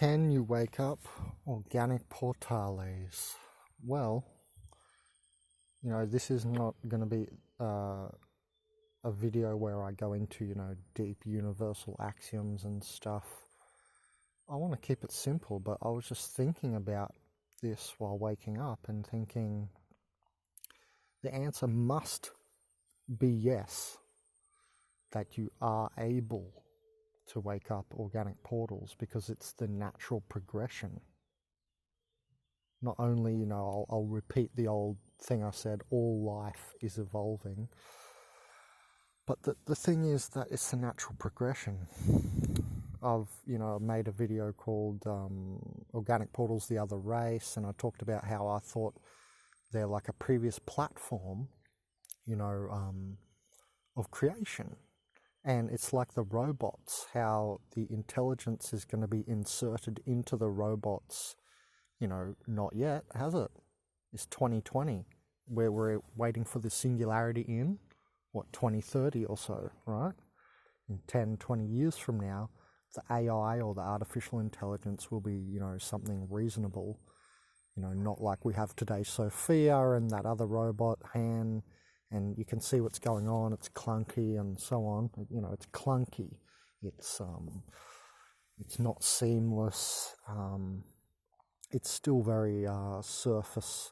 Can you wake up organic portales? Well, this is not going to be a video where I go into, deep universal axioms and stuff. I want to keep it simple, but I was just thinking about this while waking up and thinking the answer must be yes, that you are able to wake up organic portals because it's the natural progression. Not only, I'll repeat the old thing I said, all life is evolving, but the thing is that it's the natural progression. I've made a video called Organic Portals, the Other Race, and I talked about how I thought they're like a previous platform, of creation. And it's like the robots, how the intelligence is going to be inserted into the robots, not yet, has it? It's 2020, where we're waiting for the singularity in, 2030 or so, right? In 10, 20 years from now, the AI or the artificial intelligence will be, something reasonable, not like we have today Sophia and that other robot, Han, and you can see what's going on, it's clunky and so on. It's clunky. It's not seamless. It's still very surface.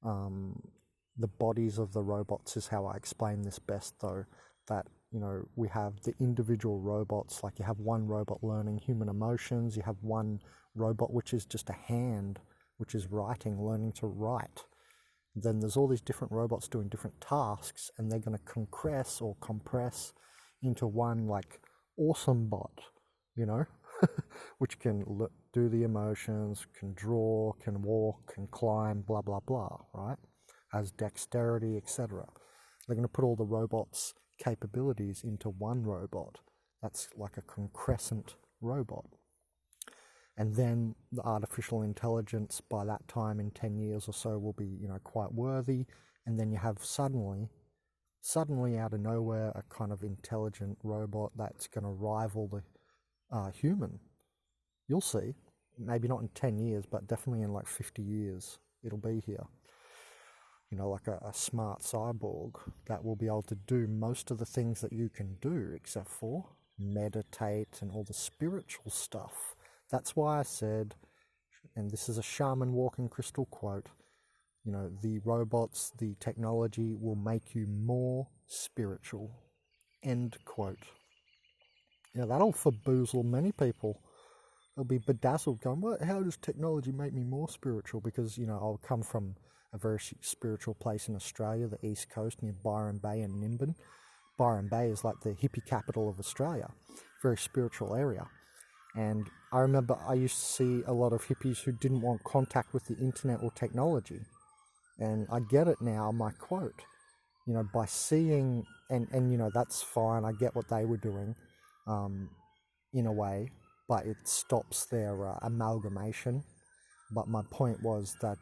The bodies of the robots is how I explain this best, though, that, we have the individual robots, like you have one robot learning human emotions, you have one robot which is just a hand, which is writing, learning to write. Then there's all these different robots doing different tasks, and they're going to compress into one like awesome bot, which can do the emotions, can draw, can walk, can climb, blah, blah, blah, right? Has dexterity, etc. They're going to put all the robots' capabilities into one robot. That's like a concrescent robot. And then the artificial intelligence by that time in 10 years or so will be, quite worthy. And then you have suddenly out of nowhere, a kind of intelligent robot that's going to rival the human. You'll see. Maybe not in 10 years, but definitely in like 50 years, it'll be here. Like a smart cyborg that will be able to do most of the things that you can do, except for meditate and all the spiritual stuff. That's why I said, and this is a Shaman Walking Crystal quote, the robots, the technology will make you more spiritual. End quote. That'll forbozle many people. They'll be bedazzled going, how does technology make me more spiritual? Because, I'll come from a very spiritual place in Australia, the East Coast, near Byron Bay and Nimbin. Byron Bay is like the hippie capital of Australia, very spiritual area. And I remember I used to see a lot of hippies who didn't want contact with the internet or technology. And I get it now, my quote, by seeing, and that's fine, I get what they were doing in a way, but it stops their amalgamation. But my point was that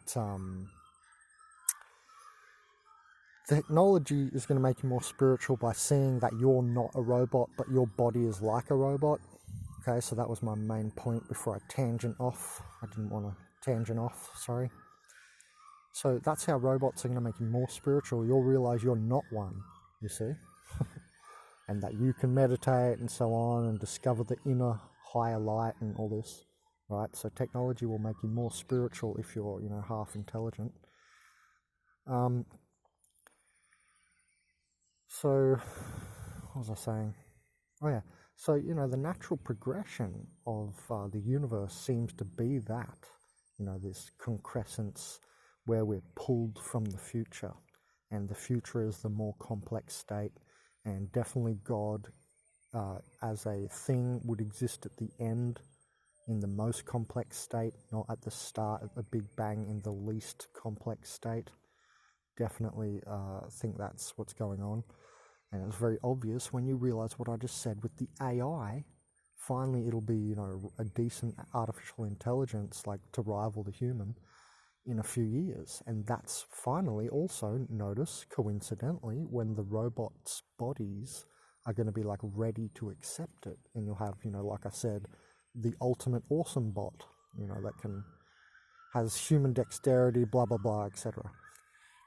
technology is going to make you more spiritual by seeing that you're not a robot, but your body is like a robot. Okay, so that was my main point before I tangent off. I didn't want to tangent off, sorry. So that's how robots are going to make you more spiritual. You'll realize you're not one, you see? And that you can meditate and so on and discover the inner higher light and all this, right? So technology will make you more spiritual if you're, half intelligent. So, what was I saying? Oh yeah. So, the natural progression of the universe seems to be that, this concrescence where we're pulled from the future, and the future is the more complex state, and definitely God as a thing would exist at the end in the most complex state, not at the start at the Big Bang in the least complex state. Definitely think that's what's going on. And it's very obvious when you realize what I just said with the AI. Finally, it'll be, a decent artificial intelligence, like to rival the human in a few years. And that's finally also, notice, coincidentally, when the robots' bodies are going to be like ready to accept it. And you'll have, like I said, the ultimate awesome bot, that has human dexterity, blah, blah, blah, etc.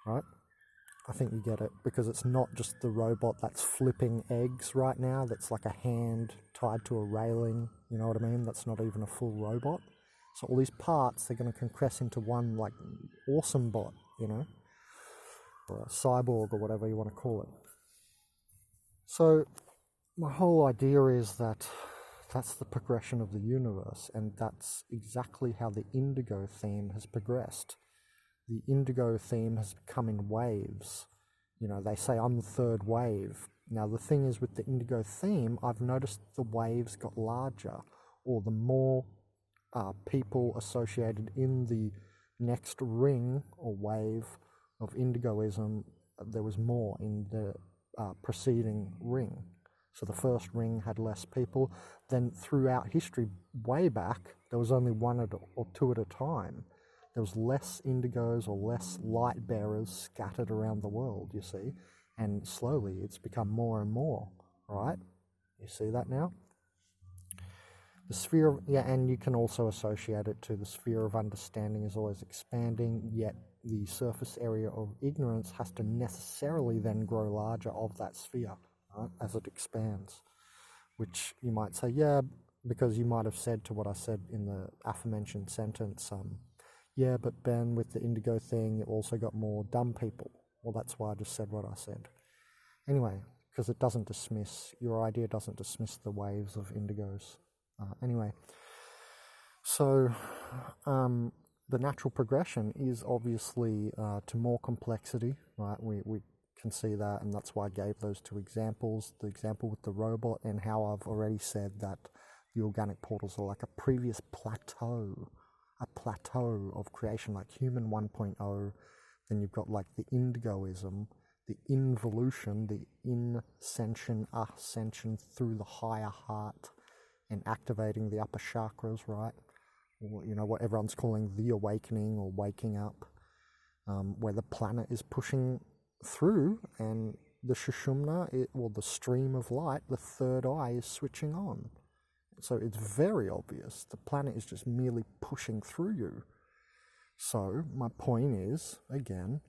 Right? I think you get it, because it's not just the robot that's flipping eggs right now, that's like a hand tied to a railing, you know what I mean? That's not even a full robot. So all these parts, they're going to compress into one, like, awesome bot, or a cyborg or whatever you want to call it. So my whole idea is that that's the progression of the universe, and that's exactly how the Indigo theme has progressed. The Indigo theme has come in waves. They say I'm the third wave. Now the thing is, with the Indigo theme, I've noticed the waves got larger, or the more people associated in the next ring or wave of Indigoism, there was more in the preceding ring. So the first ring had less people. Then throughout history, way back, there was only one or two at a time. There was less indigos or less light bearers scattered around the world, you see. And slowly it's become more and more, right? You see that now? The sphere and you can also associate it to the sphere of understanding is always expanding, yet the surface area of ignorance has to necessarily then grow larger of that sphere, right, as it expands. Which you might say, yeah, because you might have said to what I said in the aforementioned sentence, yeah, but Ben, with the Indigo thing, you also got more dumb people. Well, that's why I just said what I said. Anyway, because it doesn't dismiss, your idea doesn't dismiss the waves of indigos. Anyway, so the natural progression is obviously to more complexity, right? We can see that, and that's why I gave those two examples. The example with the robot, and how I've already said that the organic portals are like a previous plateau of creation, like human 1.0. Then you've got like the Indigoism, the involution, the ascension through the higher heart and activating the upper chakras, right? Or, what everyone's calling the awakening or waking up, where the planet is pushing through, and the Sushumna, the stream of light, the third eye, is switching on. So it's very obvious. The planet is just merely pushing through you. So my point is, again,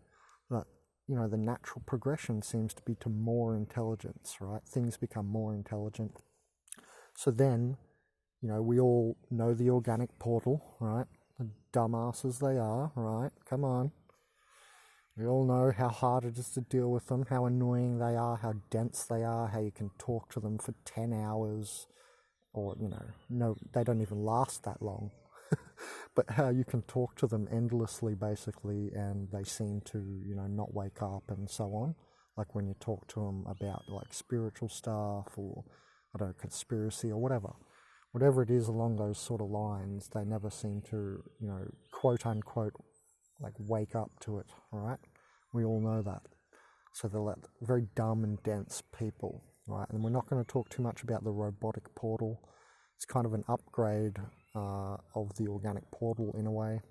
that, the natural progression seems to be to more intelligence, right? Things become more intelligent. So then, we all know the organic portal, right? The dumbasses they are, right? Come on. We all know how hard it is to deal with them, how annoying they are, how dense they are, how you can talk to them for 10 hours. Or, no, they don't even last that long. But how you can talk to them endlessly, basically, and they seem to, not wake up and so on. Like when you talk to them about, like, spiritual stuff or, conspiracy or whatever. Whatever it is along those sort of lines, they never seem to, quote unquote, like, wake up to it, right? We all know that. So they're like very dumb and dense people. Right, and we're not going to talk too much about the robotic portal. It's kind of an upgrade of the organic portal in a way.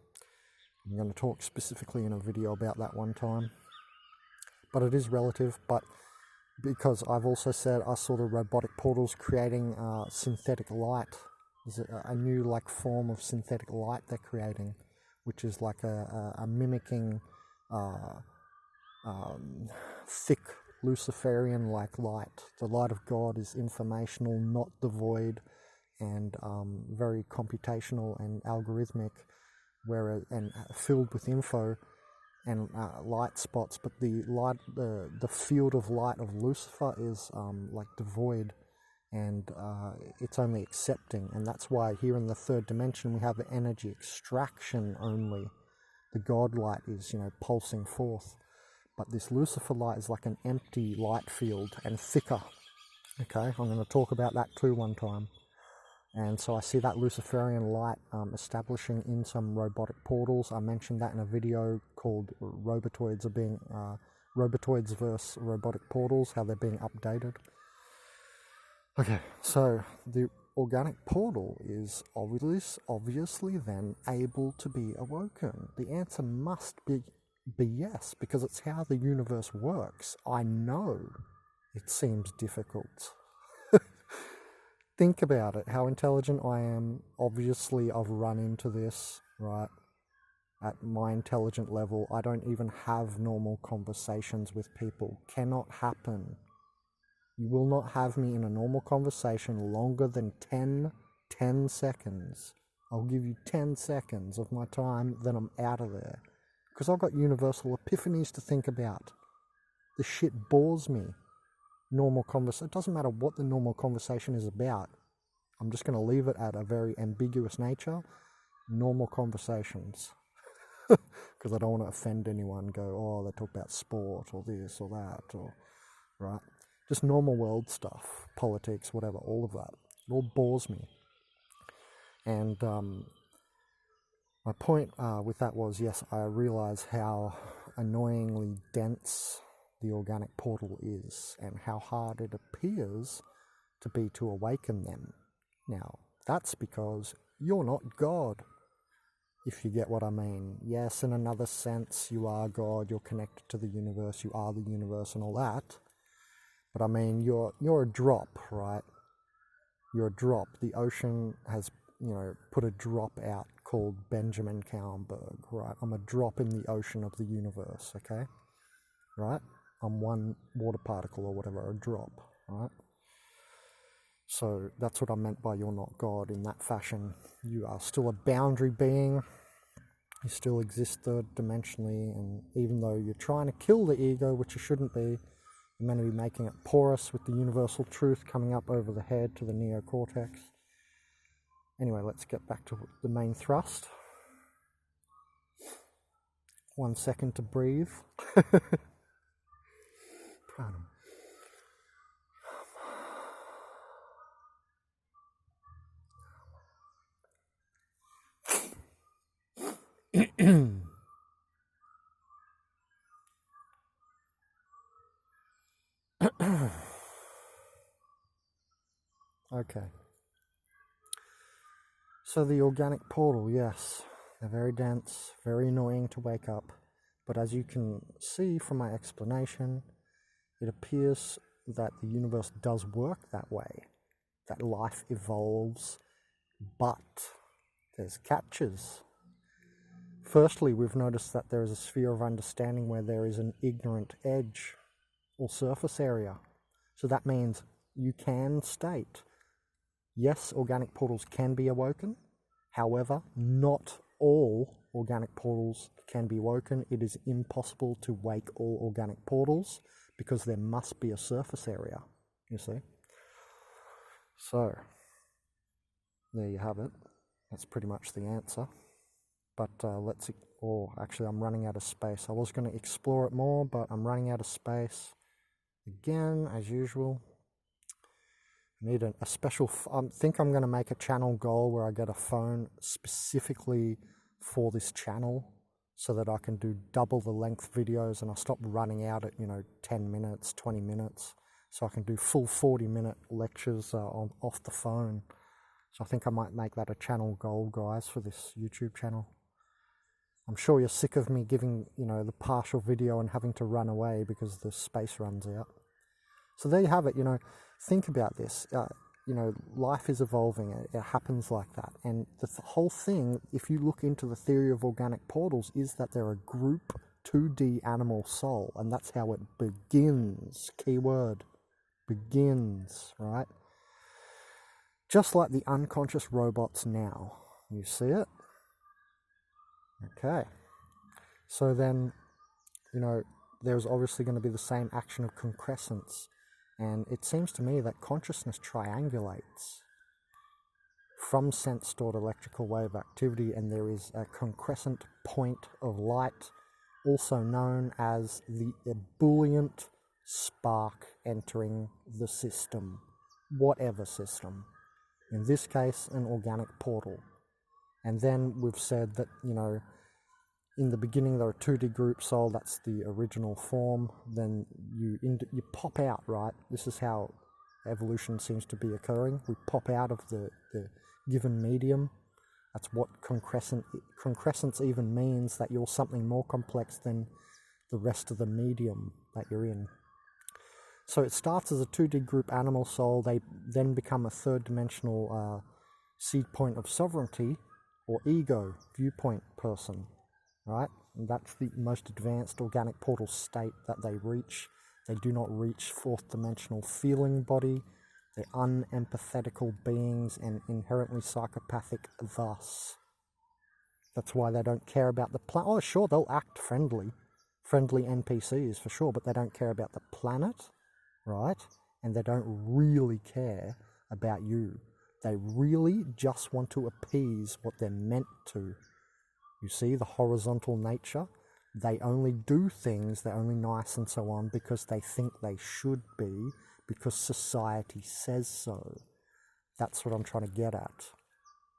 I'm going to talk specifically in a video about that one time. But it is relative, but because I've also said I saw the robotic portals creating synthetic light. There's a new form of synthetic light they're creating, which is like a mimicking thick Luciferian-like light. The light of God is informational, not devoid, and very computational and algorithmic, and filled with info and light spots. But the field of light of Lucifer is devoid, and it's only accepting, and that's why here in the third dimension we have energy extraction only. The God light is pulsing forth. But this Lucifer light is like an empty light field and thicker. Okay, I'm going to talk about that too one time. And so I see that Luciferian light establishing in some robotic portals. I mentioned that in a video called Robotoids versus Robotic Portals, how they're being updated. Okay, so the organic portal is obviously then able to be awoken. The answer must be yes, because it's how the universe works. I know it seems difficult. think about it, how intelligent I am. Obviously, I've run into this, right? At my intelligent level, I don't even have normal conversations with people. Cannot happen. You will not have me in a normal conversation longer than 10 seconds. I'll give you 10 seconds of my time, then I'm out of there. Because I've got universal epiphanies to think about. The shit bores me. Normal conversation. It doesn't matter what the normal conversation is about. I'm just going to leave it at a very ambiguous nature. Normal conversations. Because I don't want to offend anyone. Go, oh, they talk about sport or this or that, or right. Just normal world stuff, politics, whatever. All of that. It all bores me. And my point with that was, yes, I realize how annoyingly dense the organic portal is and how hard it appears to be to awaken them. Now, that's because you're not God, if you get what I mean. Yes, in another sense, you are God, you're connected to the universe, you are the universe and all that. But I mean, you're a drop, right? You're a drop. The ocean has, put a drop out called Benjamin Kauenberg, right? I'm a drop in the ocean of the universe, okay? Right? I'm one water particle or whatever, a drop, right? So that's what I meant by you're not God in that fashion. You are still a boundary being. You still exist third dimensionally, and even though you're trying to kill the ego, which you shouldn't be, you're meant to be making it porous with the universal truth coming up over the head to the neocortex. Anyway, let's get back to the main thrust. 1 second to breathe. Pranam. Okay. So the organic portal, yes, they're very dense, very annoying to wake up. But as you can see from my explanation, it appears that the universe does work that way, that life evolves, but there's catches. Firstly, we've noticed that there is a sphere of understanding where there is an ignorant edge or surface area. So that means you can state, yes, organic portals can be awoken. However, not all organic portals can be woken. It is impossible to wake all organic portals because there must be a surface area, you see. So, there you have it. That's pretty much the answer. But actually I'm running out of space. I was going to explore it more, but I'm running out of space. Again, as usual. I need a special, I think I'm going to make a channel goal where I get a phone specifically for this channel so that I can do double the length videos and I stop running out at, 10 minutes, 20 minutes. So I can do full 40-minute lectures off the phone. So I think I might make that a channel goal, guys, for this YouTube channel. I'm sure you're sick of me giving, the partial video and having to run away because the space runs out. So there you have it, think about this. Life is evolving. It happens like that. And the whole thing, if you look into the theory of organic portals, is that they're a group 2D animal soul. And that's how it begins. Key word. Begins, right? Just like the unconscious robots now. You see it? Okay. So then, there's obviously going to be the same action of concrescence. And it seems to me that consciousness triangulates from sense stored electrical wave activity, and there is a concrescent point of light, also known as the ebullient spark entering the system, whatever system. In this case, an organic portal. And then we've said that, in the beginning there are 2D group soul, that's the original form. Then you pop out, right? This is how evolution seems to be occurring. We pop out of the given medium. That's what concrescence even means, that you're something more complex than the rest of the medium that you're in. So it starts as a 2D group animal soul, they then become a third-dimensional seed point of sovereignty, or ego, viewpoint person, right? And that's the most advanced organic portal state that they reach. They do not reach fourth-dimensional feeling body. They're unempathetical beings and inherently psychopathic thus. That's why they don't care about the planet. Oh, sure, they'll act friendly NPCs for sure, but they don't care about the planet, right? And they don't really care about you. They really just want to appease what they're meant to. You see the horizontal nature? They only do things, they're only nice and so on because they think they should be, because society says so. That's what I'm trying to get at.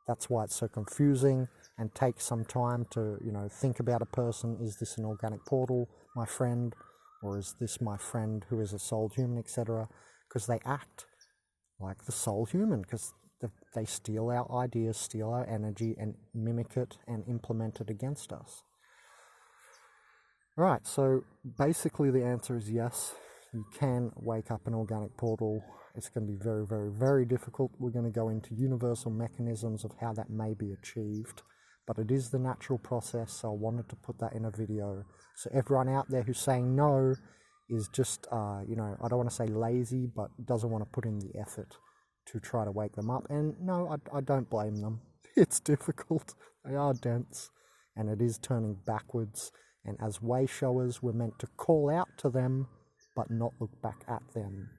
That's why it's so confusing and takes some time to, think about a person. Is this an organic portal, my friend? Or is this my friend who is a soul human, etc.? Because they act like the soul human, because they steal our ideas, steal our energy, and mimic it and implement it against us. Right, so basically the answer is yes, you can wake up an organic portal. It's going to be very, very, very difficult. We're going to go into universal mechanisms of how that may be achieved, but it is the natural process, so I wanted to put that in a video. So everyone out there who's saying no is just, I don't want to say lazy, but doesn't want to put in the effort to try to wake them up. And no, I don't blame them. It's difficult. They are dense, and it is turning backwards. And as way showers, we're meant to call out to them, but not look back at them.